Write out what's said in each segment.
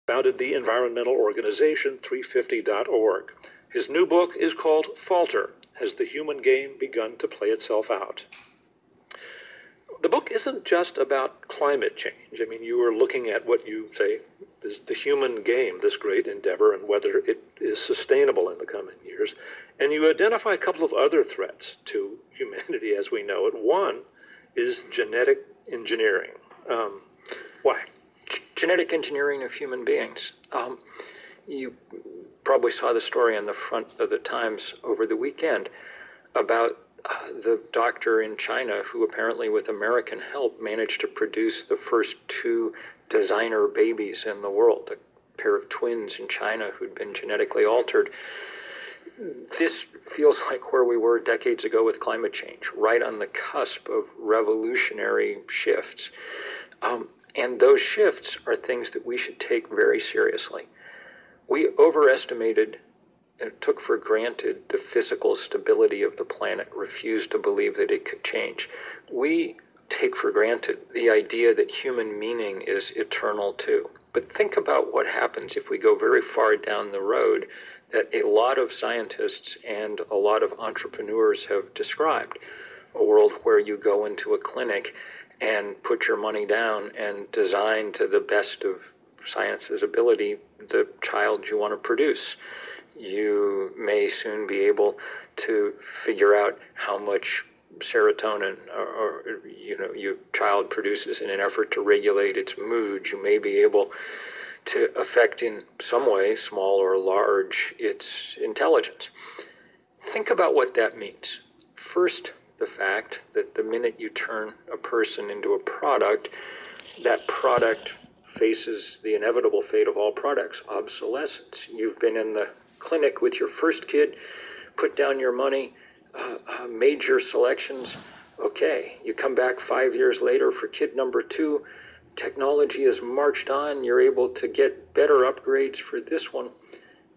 Founded the environmental organization 350.org. His new book is called Falter: Has the Human Game Begun to Play Itself Out? The book isn't just about climate change. I mean, you are looking at what you say is the human game, this great endeavor, and whether it is sustainable in the coming years. And you identify a couple of other threats to humanity as we know it. One is genetic engineering. Why? Genetic engineering of human beings. You probably saw the story on the front of the Times over the weekend about the doctor in China who apparently with American help managed to produce the first 2 designer babies in the world, a pair of twins in China who'd been genetically altered. This feels like where we were decades ago with climate change, right on the cusp of revolutionary shifts. And those shifts are things that we should take very seriously. We overestimated and took for granted the physical stability of the planet, refused to believe that it could change. We take for granted the idea that human meaning is eternal too. But think about what happens if we go very far down the road that a lot of scientists and a lot of entrepreneurs have described. A world where you go into a clinic and put your money down and design to the best of science's ability the child you want to produce. You may soon be able to figure out how much serotonin or your child produces in an effort to regulate its mood. You may be able to affect in some way, small or large, its intelligence. Think about what that means. First, the fact that the minute you turn a person into a product, that product faces the inevitable fate of all products, obsolescence. You've been in the clinic with your first kid, put down your money, made your selections. Okay, you come back 5 years later for kid number 2, technology has marched on, you're able to get better upgrades for this one.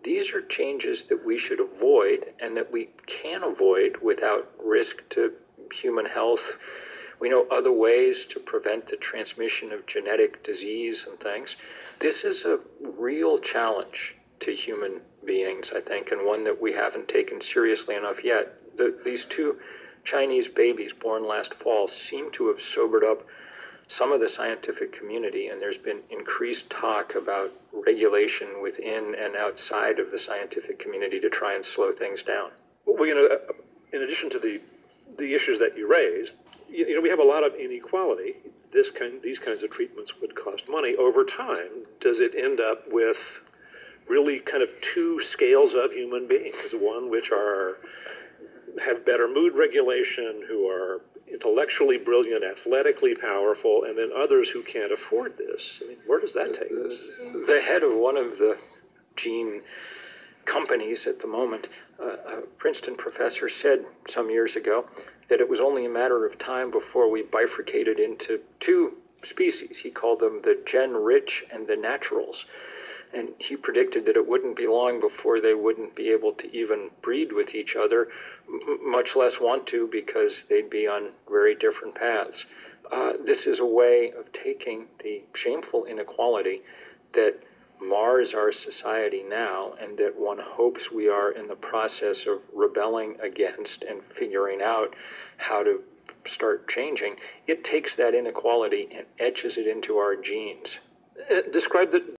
These are changes that we should avoid and that we can avoid without risk to human health. We know other ways to prevent the transmission of genetic disease and things. This is a real challenge to human beings, I think, and one that we haven't taken seriously enough yet. These 2 Chinese babies born last fall seem to have sobered up some of the scientific community, and there's been increased talk about regulation within and outside of the scientific community to try and slow things down. Well, in addition to the issues that you raised, we have a lot of inequality. These kinds of treatments would cost money. Over time, does it end up with really kind of 2 scales of human beings? One which have better mood regulation, who are intellectually brilliant, athletically powerful, and then others who can't afford this. I mean, where does that take us? The head of one of the gene companies at the moment, a Princeton professor, said some years ago that it was only a matter of time before we bifurcated into 2 species. He called them the gen-rich and the naturals. And he predicted that it wouldn't be long before they wouldn't be able to even breed with each other, much less want to, because they'd be on very different paths. This is a way of taking the shameful inequality that mars our society now and that one hopes we are in the process of rebelling against and figuring out how to start changing. It takes that inequality and etches it into our genes. Describe the